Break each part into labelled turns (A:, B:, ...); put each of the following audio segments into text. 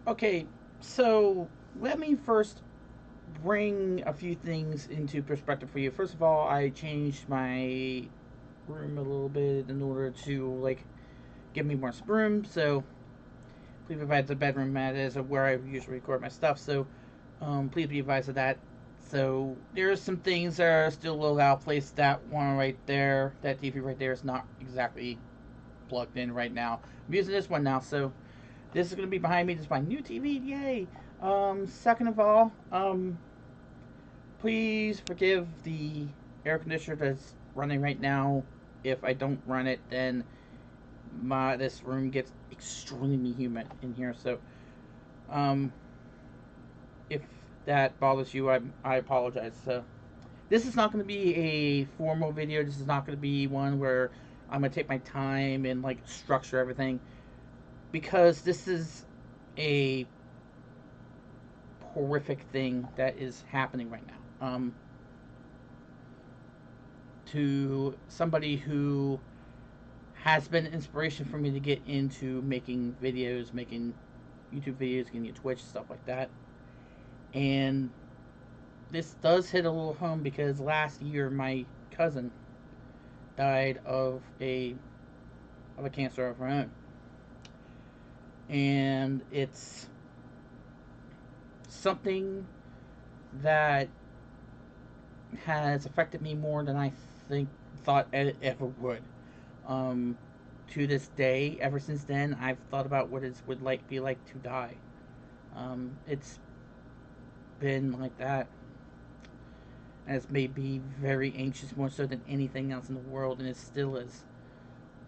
A: Okay, so let me first bring a few things into perspective for you. First of all, I changed my room a little bit in order to give me more room. So please be advised the bedroom mat is where I usually record my stuff. So please be advised of that. So there's some things that are still a little out of place. That one right there, that TV right there, is not exactly plugged in right now. I'm using this one now, so this is going to be behind me. This is my new TV. Yay! Second of all, please forgive the air conditioner that's running right now. If I don't run it, then this room gets extremely humid in here. So, um, if that bothers you, I apologize. So, this is not going to be a formal video. This is not going to be one where I'm going to take my time and structure everything, because this is a horrific thing that is happening right now. To somebody who has been an inspiration for me to get into making videos, making YouTube videos, getting into Twitch, stuff like that. And this does hit a little home because last year my cousin died of a cancer of her own. And it's something that has affected me more than I thought it ever would. Um, to this day, ever since then, I've thought about what it would be like to die. It's been like that, and it's made me very anxious, more so than anything else in the world, and it still is.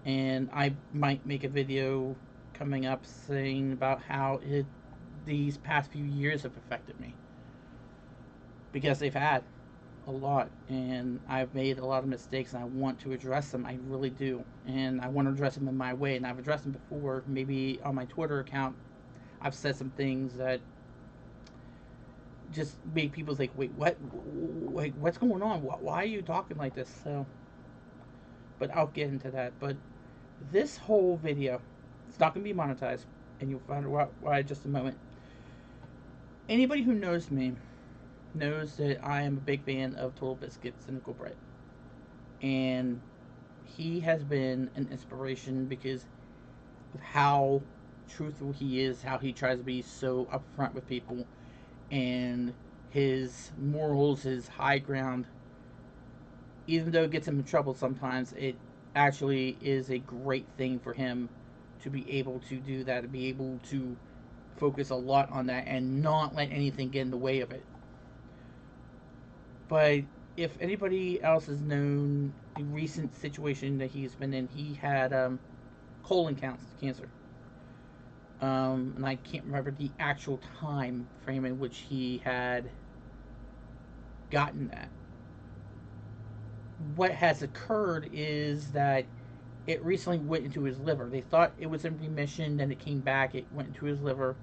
A: And I might make a video coming up saying about how these past few years have affected me, because they've had a lot, and I've made a lot of mistakes, and I want to address them. I really do, and I want to address them in my way. And I've addressed them before. Maybe on my Twitter account, I've said some things that just made people think, "Wait, what? Wait, what's going on? Why are you talking like this?" So, but I'll get into that. But this whole video, it's not going to be monetized, and you'll find out why in just a moment. Anybody who knows me knows that I am a big fan of TotalBiscuit Cynical Bread. And he has been an inspiration because of how truthful he is, how he tries to be so upfront with people, and his morals, his high ground. Even though it gets him in trouble sometimes, it actually is a great thing for him to be able to do that, to be able to focus a lot on that and not let anything get in the way of it. But if anybody else has known the recent situation that he's been in, he had colon cancer. And I can't remember the actual time frame in which he had gotten that. What has occurred is that it recently went into his liver. They thought it was in remission, then it came back, it went into his liver.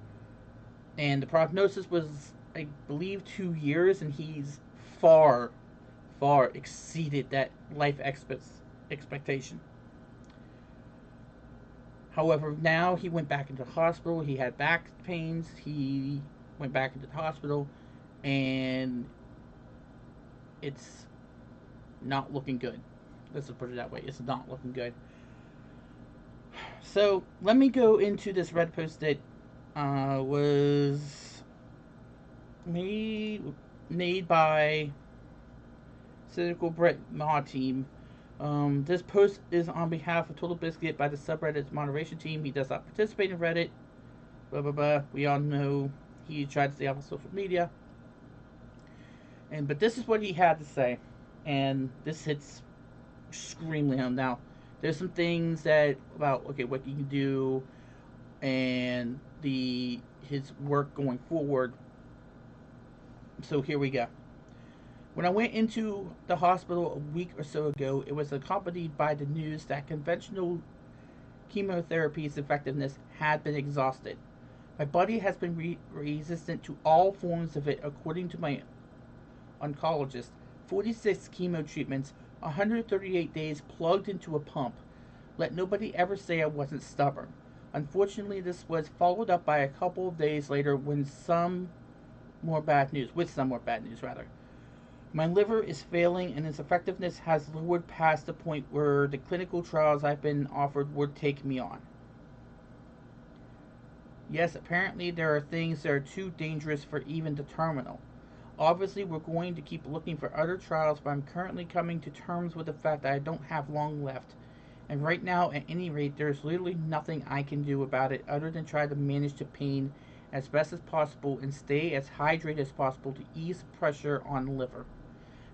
A: And the prognosis was, I believe, 2 years, and he's far, far exceeded that life expectation. However, now he went back into the hospital. He had back pains. He went back into the hospital, and it's not looking good. Let's just put it that way. It's not looking good. So let me go into this Red post that was made by Cynical Brett Mod Team. This post is on behalf of TotalBiscuit by the subreddit's moderation team. He does not participate in Reddit. Blah blah blah. We all know he tried to stay off of social media. But this is what he had to say, and this hits extremely home. Now, there's some things that about what you can do, and his work going forward. So here we go. When I went into the hospital a week or so ago, it was accompanied by the news that conventional chemotherapy's effectiveness had been exhausted. My body has been resistant to all forms of it, according to my oncologist. 46 chemo treatments, 138 days plugged into a pump. Let nobody ever say I wasn't stubborn. Unfortunately, this was followed up by a couple of days later with some more bad news, rather. My liver is failing and its effectiveness has lowered past the point where the clinical trials I've been offered would take me on. Yes, apparently there are things that are too dangerous for even the terminal. Obviously, we're going to keep looking for other trials, but I'm currently coming to terms with the fact that I don't have long left. And right now, at any rate, there's literally nothing I can do about it other than try to manage the pain as best as possible and stay as hydrated as possible to ease the pressure on the liver.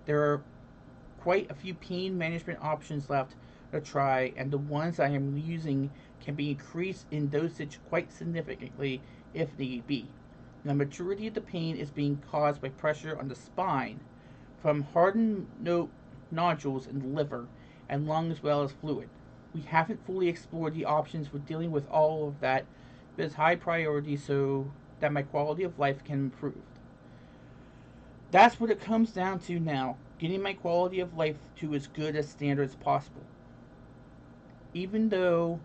A: There are quite a few pain management options left to try, and the ones I am using can be increased in dosage quite significantly if need be. The majority of the pain is being caused by pressure on the spine from hardened nodules in the liver and lung as well as fluid. We haven't fully explored the options for dealing with all of that, but it's high priority so that my quality of life can improve. That's what it comes down to now, getting my quality of life to as good a standard as possible. Even though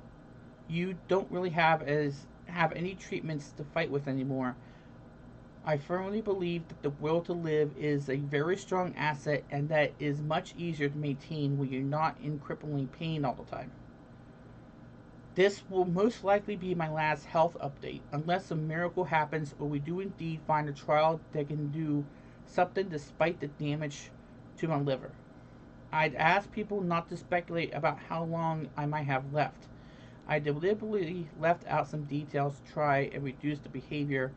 A: you don't really have any treatments to fight with anymore, I firmly believe that the will to live is a very strong asset and that is much easier to maintain when you're not in crippling pain all the time. This will most likely be my last health update, unless a miracle happens or we do indeed find a trial that can do something despite the damage to my liver. I'd ask people not to speculate about how long I might have left. I deliberately left out some details to try and reduce the behavior,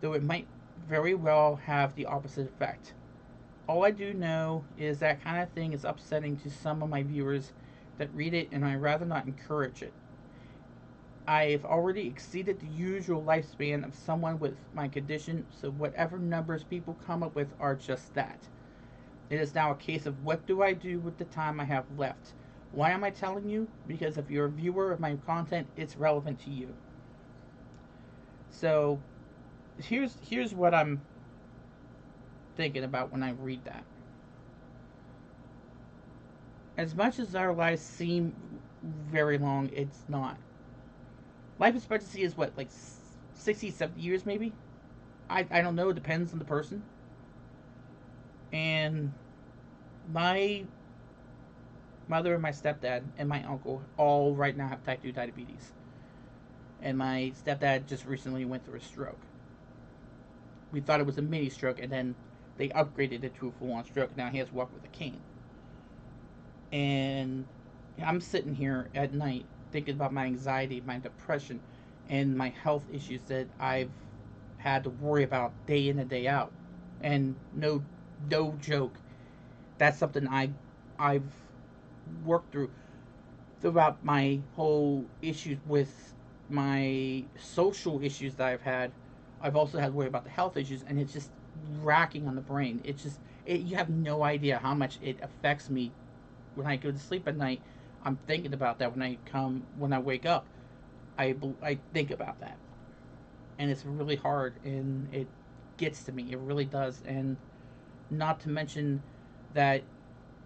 A: though it might very well have the opposite effect. All I do know is that kind of thing is upsetting to some of my viewers that read it, and I'd rather not encourage it. I've already exceeded the usual lifespan of someone with my condition, so whatever numbers people come up with are just that. It is now a case of what do I do with the time I have left? Why am I telling you? Because if you're a viewer of my content, it's relevant to you. So, here's what I'm thinking about when I read that. As much as our lives seem very long, it's not. Life expectancy is what, like 60, 70 years maybe? I don't know, it depends on the person. And my mother and my stepdad and my uncle all right now have type 2 diabetes. And my stepdad just recently went through a stroke. We thought it was a mini stroke, and then they upgraded it to a full-on stroke. Now he has to walk with a cane. And I'm sitting here at night thinking about my anxiety, my depression, and my health issues that I've had to worry about day in and day out. And no joke, that's something I've worked through throughout my whole issues with my social issues that I've had. I've also had to worry about the health issues, and it's just racking on the brain. It's just you have no idea how much it affects me when I go to sleep at night. I'm thinking about that when I wake up. I think about that, and it's really hard, and it gets to me. It really does, and not to mention that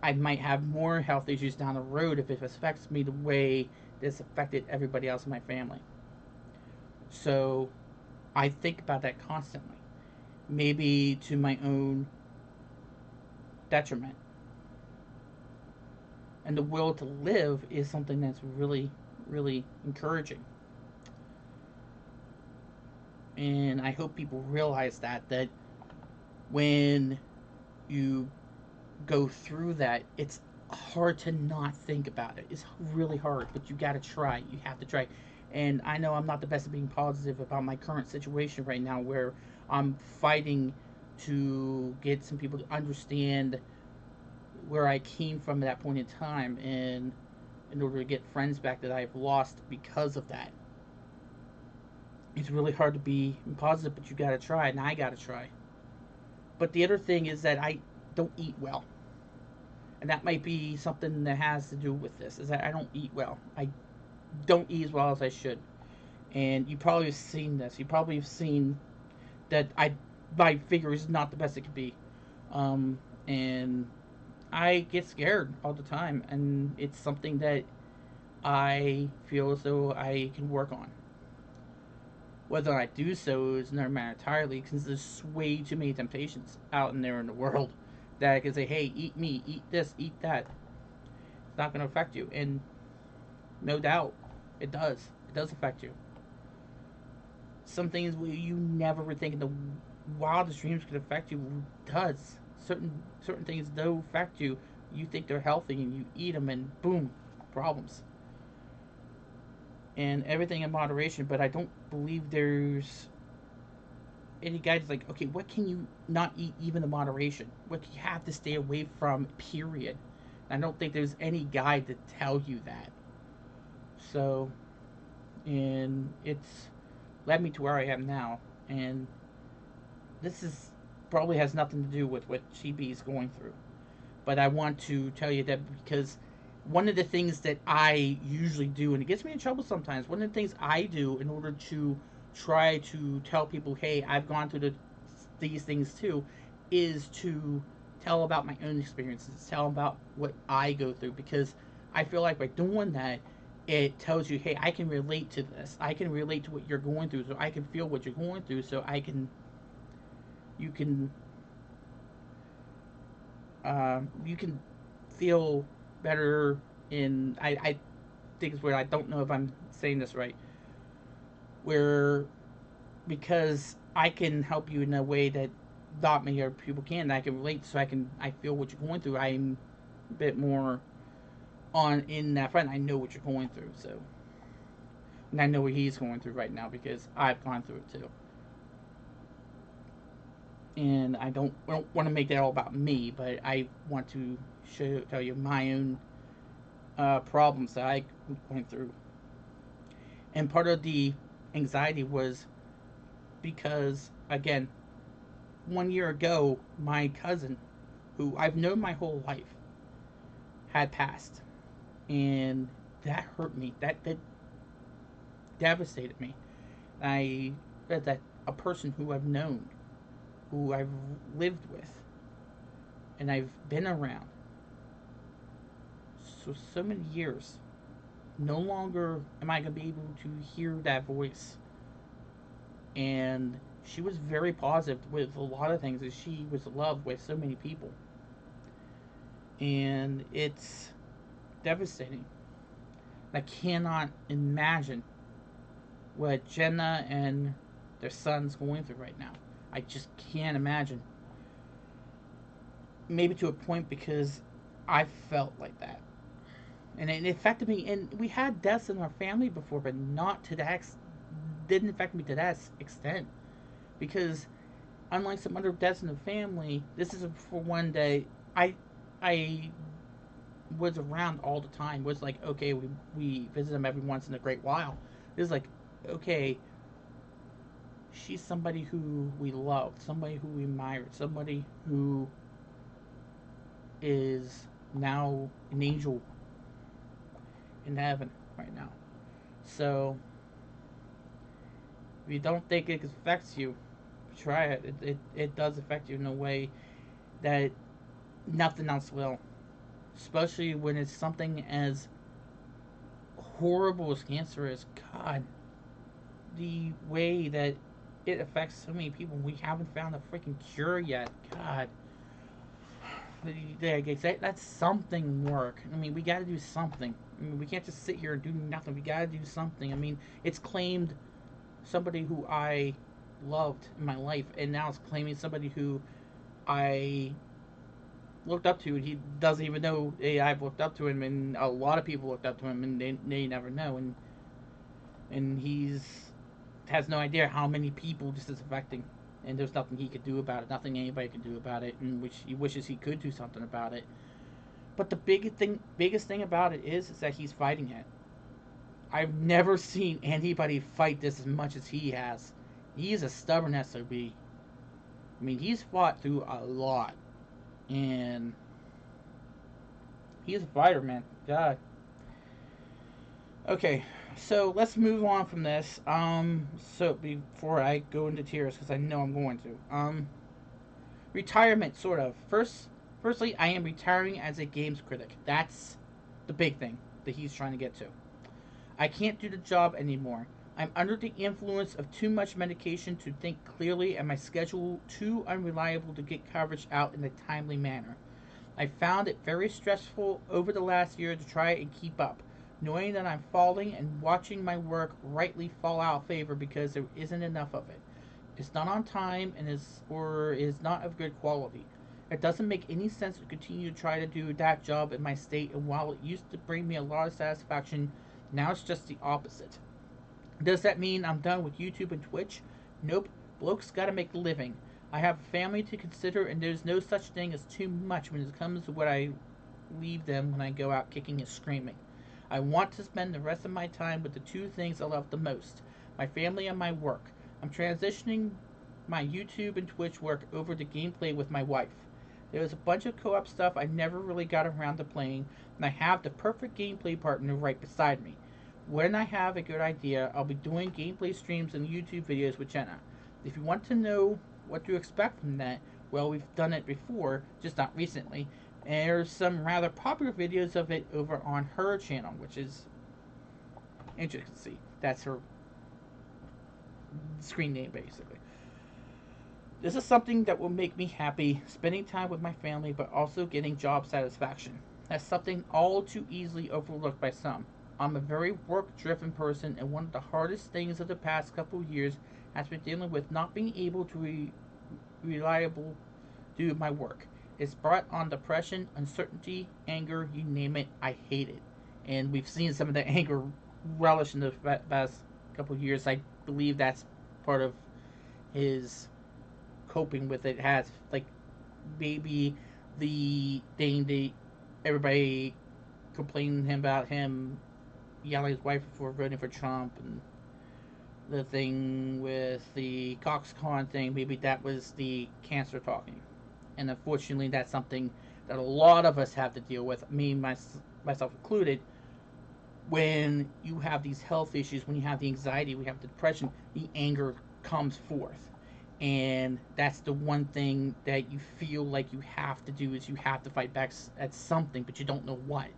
A: I might have more health issues down the road if it affects me the way this affected everybody else in my family. So I think about that constantly, maybe to my own detriment. And the will to live is something that's really, really encouraging. And I hope people realize that when you go through that, it's hard to not think about it. It's really hard, but you gotta try. You have to try. And I know I'm not the best at being positive about my current situation right now, where I'm fighting to get some people to understand where I came from at that point in time, and in order to get friends back that I've lost because of that. It's really hard to be positive, but you gotta try, and I gotta try. But the other thing is that I don't eat well. And that might be something that has to do with this, is that I don't eat well. I don't eat as well as I should. And you probably have seen this. You probably have seen that my figure is not the best it could be. And I get scared all the time, and it's something that I feel as though I can work on. Whether I do so is another matter entirely, because there's way too many temptations out in there in the world that I can say, hey, eat meat, eat this, eat that. It's not going to affect you. And no doubt, it does. It does affect you. Some things you never were thinking the wildest dreams could affect you does. Certain things do affect you. You think they're healthy and you eat them and boom, problems. And everything in moderation, but I don't believe there's any guides like, okay, what can you not eat even in moderation? What you have to stay away from, period. I don't think there's any guide to tell you that. So, and it's led me to where I am now. And this is probably has nothing to do with what Chibi's going through. But I want to tell you that because one of the things that I usually do, and it gets me in trouble sometimes, one of the things I do in order to try to tell people, hey, I've gone through these things too, is to tell about my own experiences, tell about what I go through, because I feel like by doing that, it tells you, hey, I can relate to this. I can relate to what you're going through, so I can feel what you're going through, so you can feel better. I think it's weird. I don't know if I'm saying this right. Where because I can help you in a way that not many other people can, and I can relate, so I feel what you're going through. I'm a bit more on in that front. I know what you're going through, so, and I know what he's going through right now because I've gone through it too. And I don't want to make that all about me, but I want to tell you my own problems that I went through. And part of the anxiety was because, again, 1 year ago, my cousin, who I've known my whole life, had passed. And that hurt me. That devastated me. I read that a person who I've known, who I've lived with, and I've been around so many years, no longer am I going to be able to hear that voice. And she was very positive with a lot of things, and she was loved with so many people. And it's devastating. I cannot imagine what Jenna and their son's going through right now. I just can't imagine. Maybe to a point because I felt like that. And it affected me. And we had deaths in our family before, but not to that didn't affect me to that extent. Because unlike some other deaths in the family, this is for one day. I was around all the time. It was like, okay, we visit them every once in a great while. It was like, okay, she's somebody who we love, somebody who we admire, somebody who is now an angel in heaven right now. So, if you don't think it affects you, try it. It does affect you in a way that nothing else will. Especially when it's something as horrible as cancer is. God, the way that it affects so many people. We haven't found a freaking cure yet. God. That's something work. I mean, we gotta do something. I mean, we can't just sit here and do nothing. We gotta do something. I mean, it's claimed somebody who I loved in my life, and now it's claiming somebody who I looked up to, and he doesn't even know, hey, I've looked up to him, and a lot of people looked up to him, and they never know, and has no idea how many people this is affecting, and there's nothing he could do about it, nothing anybody can do about it, and which he wishes he could do something about it. But the biggest thing about it is that he's fighting it. I've never seen anybody fight this as much as he has. He's a stubborn SOB. I mean, he's fought through a lot. And he's a fighter, man. God. Okay, so let's move on from this. So before I go into tears, because I know I'm going to. Retirement, sort of. Firstly, I am retiring as a games critic. That's the big thing that he's trying to get to. I can't do the job anymore. I'm under the influence of too much medication to think clearly and my schedule too unreliable to get coverage out in a timely manner. I found it very stressful over the last year to try and keep up, knowing that I'm falling and watching my work rightly fall out of favor because there isn't enough of it. It's not on time and is not of good quality. It doesn't make any sense to continue to try to do that job in my state, and while it used to bring me a lot of satisfaction, now it's just the opposite. Does that mean I'm done with YouTube and Twitch? Nope. Bloke's gotta make a living. I have a family to consider, and there's no such thing as too much when it comes to what I leave them when I go out kicking and screaming. I want to spend the rest of my time with the two things I love the most, my family and my work. I'm transitioning my YouTube and Twitch work over to gameplay with my wife. There was a bunch of co-op stuff I never really got around to playing, and I have the perfect gameplay partner right beside me. When I have a good idea, I'll be doing gameplay streams and YouTube videos with Jenna. If you want to know what to expect from that, well, we've done it before, just not recently. And there's some rather popular videos of it over on her channel, which is interesting to see. That's her screen name, basically. This is something that will make me happy, spending time with my family, but also getting job satisfaction. That's something all too easily overlooked by some. I'm a very work-driven person, and one of the hardest things of the past couple of years has been dealing with not being able to reliably do my work. It's brought on depression, uncertainty, anger, you name it, I hate it. And we've seen some of the anger relish in the past couple of years. I believe that's part of his coping with it. Has, like, maybe the thing that everybody complaining about him yelling at his wife for voting for Trump, and the thing with the Coxcon thing, maybe that was the cancer talking. And unfortunately, that's something that a lot of us have to deal with, me, myself included. When you have these health issues, when you have the anxiety, we have the depression, the anger comes forth. And that's the one thing that you feel like you have to do, is you have to fight back at something, but you don't know what.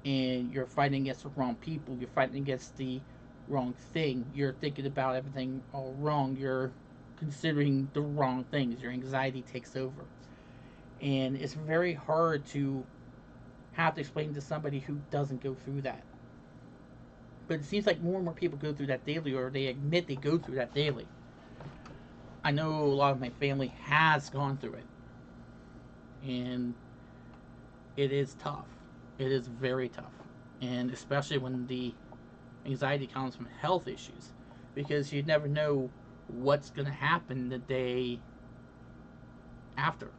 A: And you're fighting against the wrong people, you're fighting against the wrong thing, you're thinking about everything all wrong, you're considering the wrong things, your anxiety takes over. And it's very hard to have to explain to somebody who doesn't go through that. But it seems like more and more people go through that daily, or they admit they go through that daily. I know a lot of my family has gone through it. And it is tough. It is very tough. And especially when the anxiety comes from health issues. Because you never know what's going to happen the day after.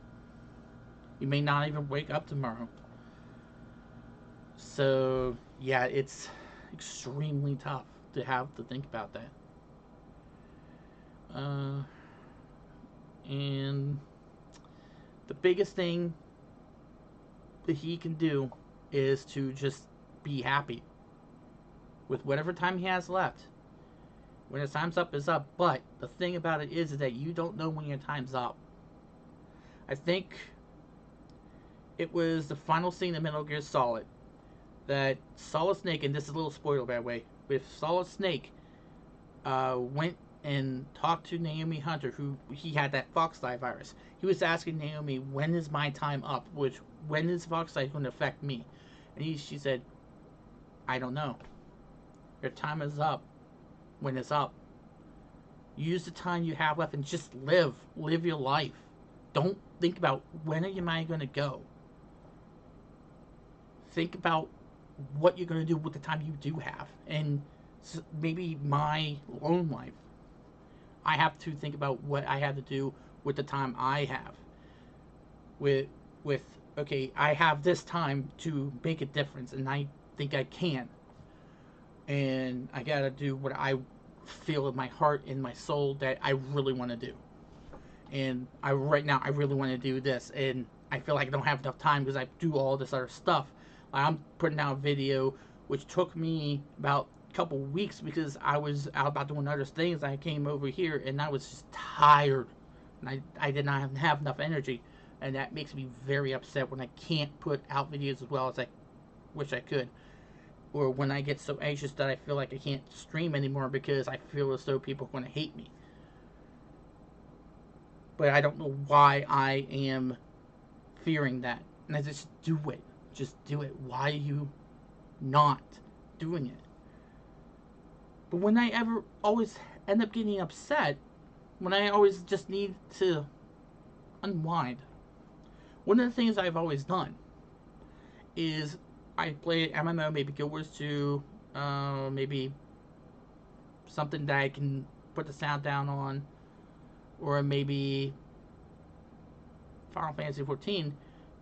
A: You may not even wake up tomorrow. So, yeah, it's extremely tough to have to think about that. And the biggest thing that he can do is to just be happy with whatever time he has left. When his time's up, is up. But the thing about it is that you don't know when your time's up. I think it was the final scene of Metal Gear Solid that Solid Snake, and this is a little spoiler by the way, with Solid Snake went and talked to Naomi Hunter, who he had that Foxfly virus. He was asking Naomi, when is my time up? When is Foxfly going to affect me? And she said, I don't know. Your time is up when it's up. Use the time you have left and just live. Live your life. Don't think about when am I going to go. Think about what you're going to do with the time you do have. And maybe my own life. I have to think about what I have to do with the time I have. With okay, I have this time to make a difference, and I think I can. And I gotta do what I feel in my heart and my soul that I really want to do. And right now I really want to do this, and I feel like I don't have enough time because I do all this other stuff. I'm putting out a video which took me about a couple weeks because I was out about doing other things. I came over here and I was just tired, and I did not have enough energy. And that makes me very upset when I can't put out videos as well as I wish I could. or when I get so anxious that I feel like I can't stream anymore because I feel as though people are going to hate me. But I don't know why I am fearing that. And I just do it. Just do it. Why are you not doing it? But when I ever always end up getting upset, when I always just need to unwind, one of the things I've always done is I play MMO, maybe Guild Wars 2, maybe something that I can put the sound down on, or maybe Final Fantasy 14,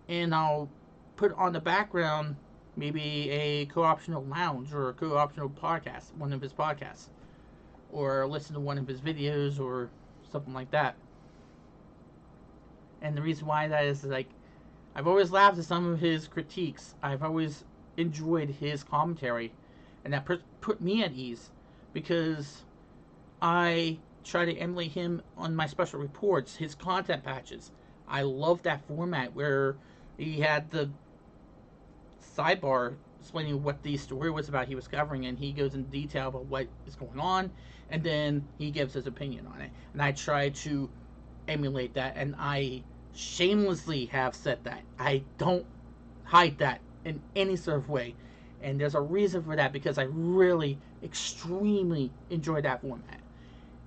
A: and I'll put on the background maybe a co-optional lounge or a co-optional podcast, one of his podcasts, or listen to one of his videos or something like that. And the reason why that is like, I've always laughed at some of his critiques. I've always enjoyed his commentary, and that put me at ease because I try to emulate him on my special reports, his content patches. I love that format where he had the sidebar explaining what the story was about he was covering, and he goes into detail about what is going on, and then he gives his opinion on it. And I try to emulate that, and I shamelessly have said that. I don't hide that in any sort of way. And there's a reason for that, because I really extremely enjoy that format.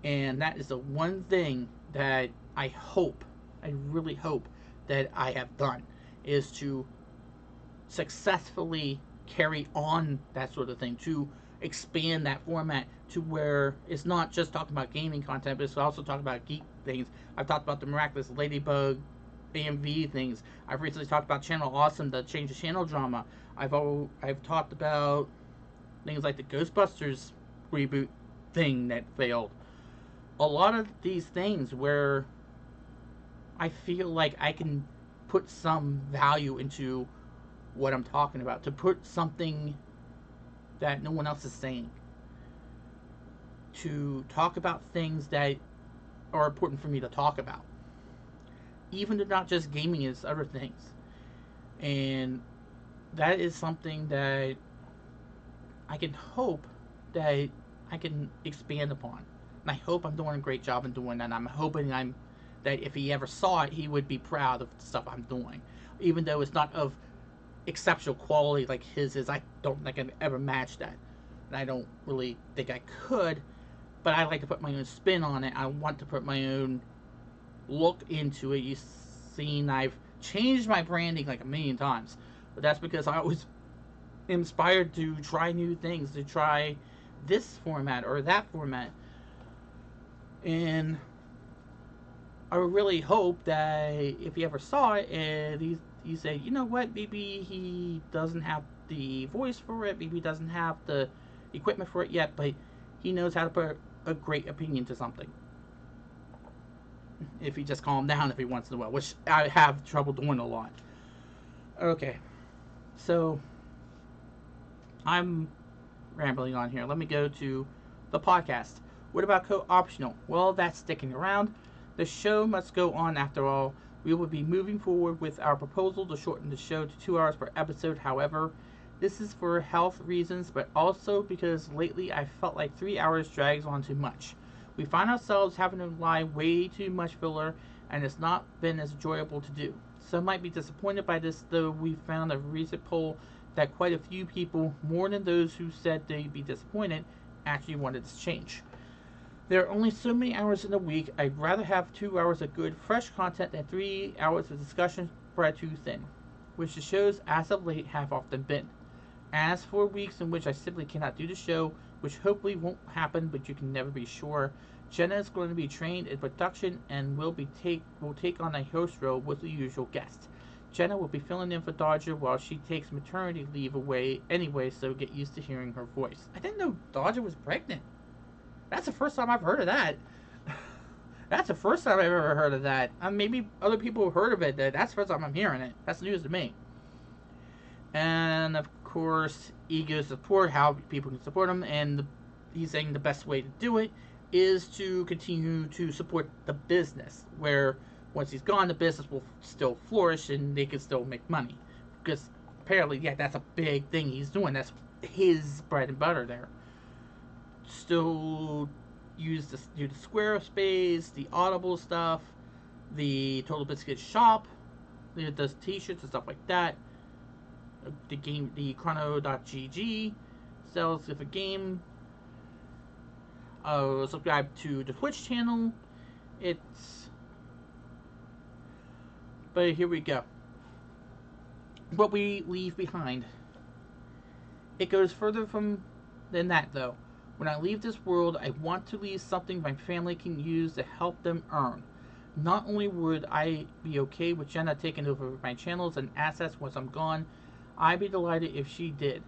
A: And that is the one thing that I really hope that I have done, is to successfully carry on that sort of thing, to expand that format to where it's not just talking about gaming content, but it's also talking about geek things. I've talked about the Miraculous Ladybug AMV things. I've recently talked about Channel Awesome, the Change the Channel drama. I've talked about things like the Ghostbusters reboot thing that failed. A lot of these things where I feel like I can put some value into what I'm talking about, to put something that no one else is saying, to talk about things that are important for me to talk about, even if not just gaming, is other things. And that is something that I can hope that I can expand upon. And I hope I'm doing a great job in doing that. And I'm hoping that if he ever saw it, he would be proud of the stuff I'm doing. Even though it's not of exceptional quality like his is, I don't think I can ever match that. And I don't really think I could, but I like to put my own spin on it. I want to put my own look into it. You've seen I've changed my branding like a million times, but that's because I was inspired to try new things, to try this format or that format. And I really hope that if he ever saw it and he said, you know what, maybe he doesn't have the voice for it, maybe he doesn't have the equipment for it yet, but he knows how to put a great opinion to something. If he just calmed down every once in a while, which I have trouble doing a lot. Okay, so I'm rambling on here. Let me go to the podcast. What about co-optional? Well, that's sticking around. The show must go on after all. We will be moving forward with our proposal to shorten the show to 2 hours per episode. However, this is for health reasons, but also because lately I felt like 3 hours drags on too much. We find ourselves having to rely way too much filler, and it's not been as enjoyable to do. Some might be disappointed by this, though we found a recent poll that quite a few people, more than those who said they'd be disappointed, actually wanted this change. There are only so many hours in a week. I'd rather have 2 hours of good, fresh content than 3 hours of discussion spread too thin, which the shows as of late have often been. As for weeks in which I simply cannot do the show, which hopefully won't happen, but you can never be sure, Jenna is going to be trained in production and will take on a host role with the usual guest. Jenna will be filling in for Dodger while she takes maternity leave away anyway, so get used to hearing her voice. I didn't know Dodger was pregnant. That's the first time I've heard of that. That's the first time I've ever heard of that. Maybe other people have heard of it. That's the first time I'm hearing it. That's news to me. And of course, ego support, how people can support him, and he's saying the best way to do it is to continue to support the business, where once he's gone, the business will still flourish and they can still make money. Because apparently, yeah, that's a big thing he's doing. That's his bread and butter there. Still do the Squarespace, the Audible stuff, the TotalBiscuit shop, it does t-shirts and stuff like that. The Chrono.gg sells if a game. Subscribe to the Twitch channel. But here we go. What we leave behind. It goes further than that, though. When I leave this world, I want to leave something my family can use to help them earn. Not only would I be okay with Jenna taking over my channels and assets once I'm gone, I'd be delighted if she did.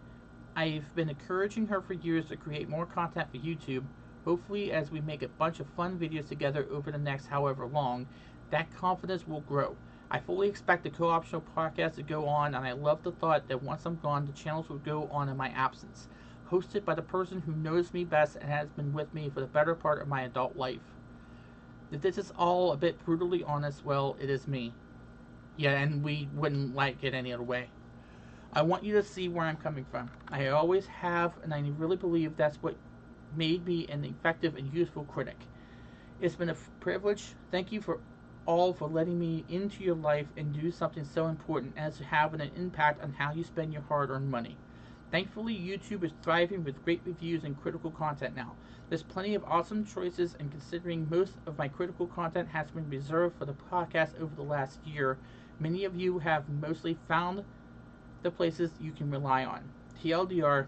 A: I've been encouraging her for years to create more content for YouTube. Hopefully, as we make a bunch of fun videos together over the next however long, that confidence will grow. I fully expect the co-optional podcast to go on, and I love the thought that once I'm gone, the channels will go on in my absence. Hosted by the person who knows me best and has been with me for the better part of my adult life. If this is all a bit brutally honest, well, it is me. Yeah, and we wouldn't like it any other way. I want you to see where I'm coming from. I always have, and I really believe that's what made me an effective and useful critic. It's been a privilege. Thank you for letting me into your life and do something so important as having an impact on how you spend your hard-earned money. Thankfully, YouTube is thriving with great reviews and critical content now. There's plenty of awesome choices, and considering most of my critical content has been reserved for the podcast over the last year, many of you have mostly found the places you can rely on. TLDR,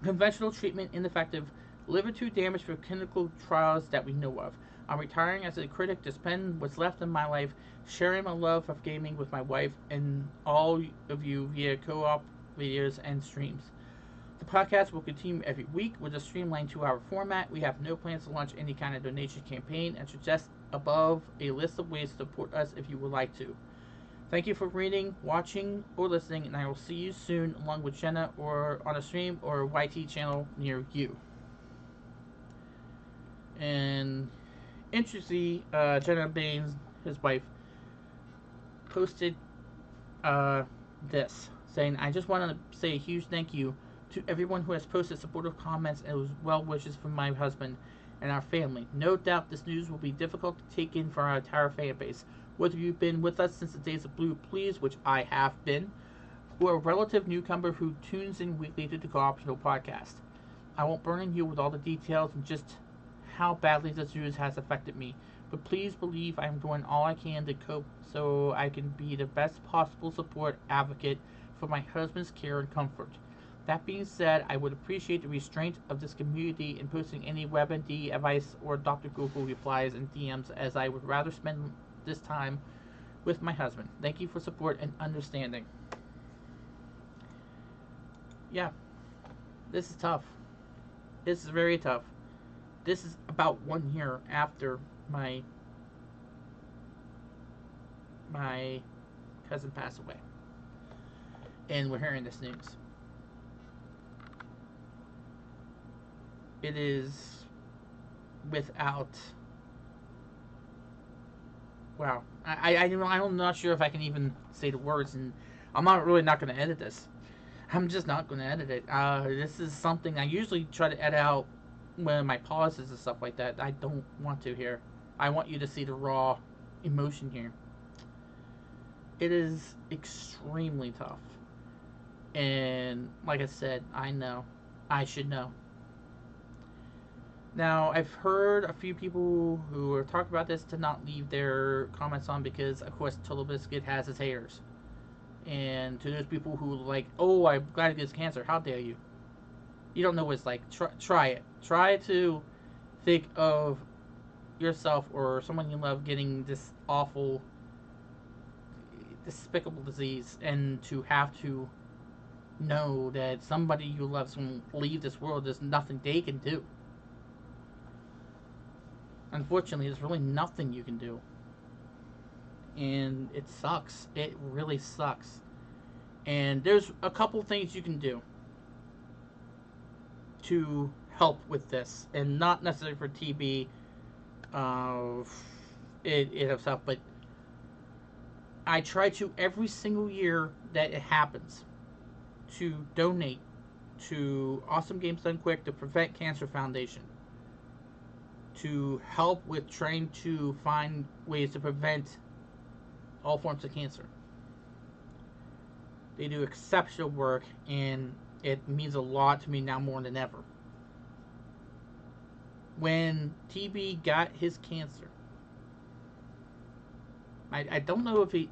A: conventional treatment ineffective, liver tube damage for clinical trials that we know of. I'm retiring as a critic to spend what's left of my life sharing my love of gaming with my wife and all of you via co-op videos and streams. The podcast will continue every week with a streamlined 2-hour format. We have no plans to launch any kind of donation campaign and suggest above a list of ways to support us if you would like to. Thank you for reading, watching, or listening, and I will see you soon along with Jenna or on a stream or a YT channel near you. And interestingly, John Bain, his wife, posted this, saying, I just want to say a huge thank you to everyone who has posted supportive comments and well wishes from my husband and our family. No doubt this news will be difficult to take in for our entire fan base. Whether you've been with us since the days of Blue Please, which I have been, or a relative newcomer who tunes in weekly to the Co-optional podcast. I won't burden you with all the details and just how badly this news has affected me, but please believe I am doing all I can to cope so I can be the best possible support advocate for my husband's care and comfort. That being said, I would appreciate the restraint of this community in posting any WebMD advice or Dr. Google replies and DMs, as I would rather spend this time with my husband. Thank you for support and understanding. Yeah, this is tough. This is very tough. This is about 1 year after my cousin passed away, and we're hearing this news. It is without. Wow, I'm not sure if I can even say the words, and I'm not going to edit this. I'm just not going to edit it. This is something I usually try to edit out when my pauses and stuff like that. I don't want to here. I want you to see the raw emotion here. It is extremely tough. And like I said, I know. I should know. Now, I've heard a few people who are talking about this to not leave their comments on because, of course, TotalBiscuit has its haters. And to those people who are like, oh, I'm glad it gets cancer, how dare you? You don't know what it's like. Try it. Try to think of yourself or someone you love getting this awful, despicable disease, and to have to know that somebody you love is going to leave this world. There's nothing they can do. Unfortunately, there's really nothing you can do. And it sucks. It really sucks. And there's a couple things you can do to help with this, and not necessarily for TB it itself, but I try to every single year that it happens to donate to Awesome Games Done Quick, to Prevent Cancer Foundation, to help with trying to find ways to prevent all forms of cancer. They do exceptional work, and it means a lot to me now more than ever. When TB got his cancer, I don't know if he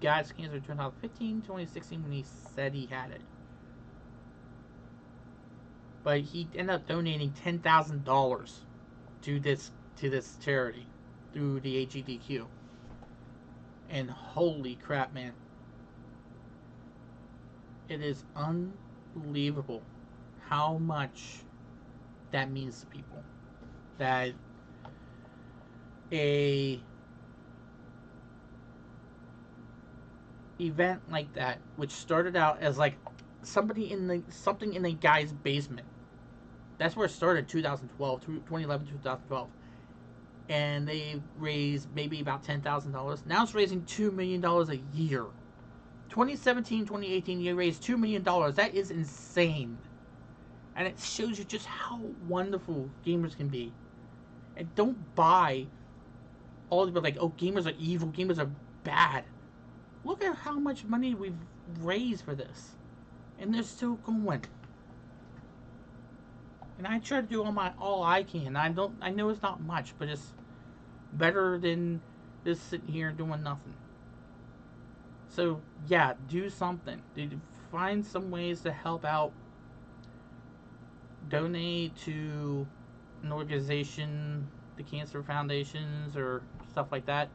A: got his cancer in 2015, 2016 when he said he had it. But he ended up donating $10,000 to this charity through the AGDQ. And holy crap, man. It is unbelievable how much that means to people. That a event like that, which started out as like something in the guy's basement. That's where it started, 2011, 2012. And they raised maybe about $10,000. Now it's raising $2 million a year. 2017, 2018, they raised $2 million. That is insane. And it shows you just how wonderful gamers can be. And don't buy all the people like, oh, gamers are evil, gamers are bad. Look at how much money we've raised for this. And they're still going. And I try to do all I can. I know it's not much, but it's better than just sitting here doing nothing. So yeah, do something. Find some ways to help out. Donate to an organization, the cancer foundations, or stuff like that.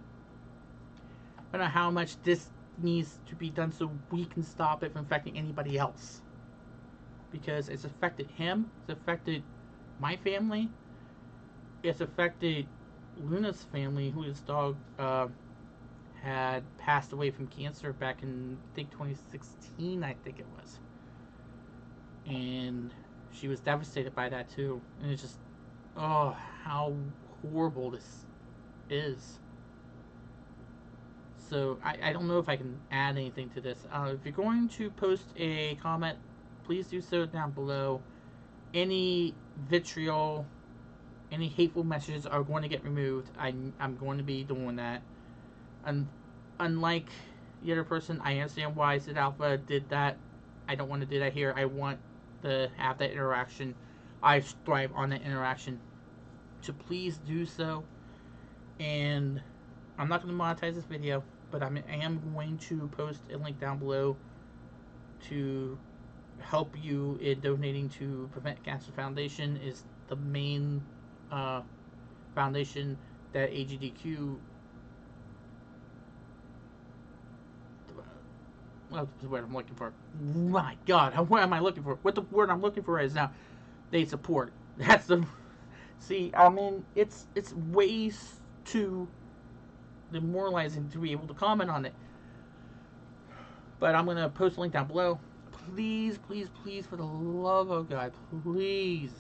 A: I don't know how much this needs to be done so we can stop it from affecting anybody else. Because it's affected him, it's affected my family, it's affected Luna's family, whose dog had passed away from cancer back in, I think, 2016, I think it was. And she was devastated by that too. And it's just, oh, how horrible this is. So I don't know if I can add anything to this. If you're going to post a comment, please do so down below. Any vitriol, any hateful messages are going to get removed. I'm going to be doing that. And unlike the other person, I understand why Sid Alpha did that. I don't want to do that here. I want to have that interaction. I thrive on that interaction. So please do so. And I'm not going to monetize this video, but I am going to post a link down below to help you in donating to Prevent Cancer Foundation. Is the main foundation that AGDQ, what's the word I'm looking for? My God, what am I looking for? What the word I'm looking for is now they support. That's the, see, I mean, it's ways too demoralizing to be able to comment on it. But I'm going to post a link down below. Please, please, please, for the love of God, please,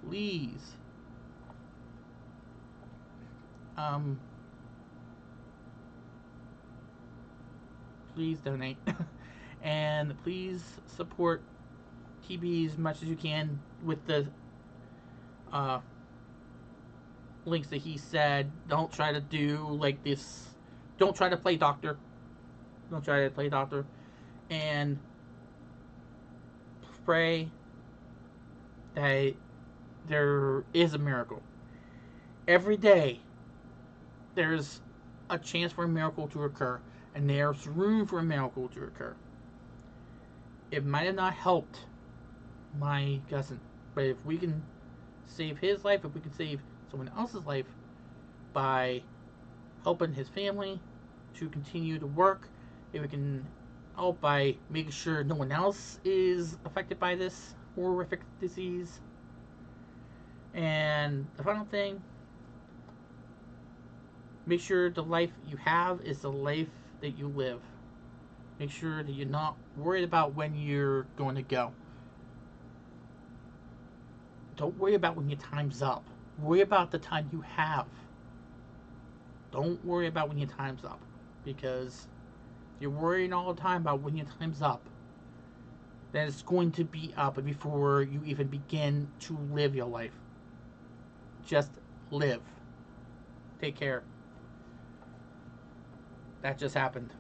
A: please, please donate. And please support TB as much as you can with the links that he said. Don't try to do like this. Don't try to play doctor. Don't try to play doctor. And pray that there is a miracle. Every day there's a chance for a miracle to occur, and there's room for a miracle to occur. It might have not helped my cousin, but if we can save his life, if we can save someone else's life by helping his family to continue to work, if we can help by making sure no one else is affected by this horrific disease. And the final thing, make sure the life you have is the life that you live. Make sure that you're not worried about when you're going to go. Don't worry about when your time's up. Worry about the time you have. Don't worry about when your time's up. Because you're worrying all the time about when your time's up, that is going to be up before you even begin to live your life. Just live. Take care. That just happened.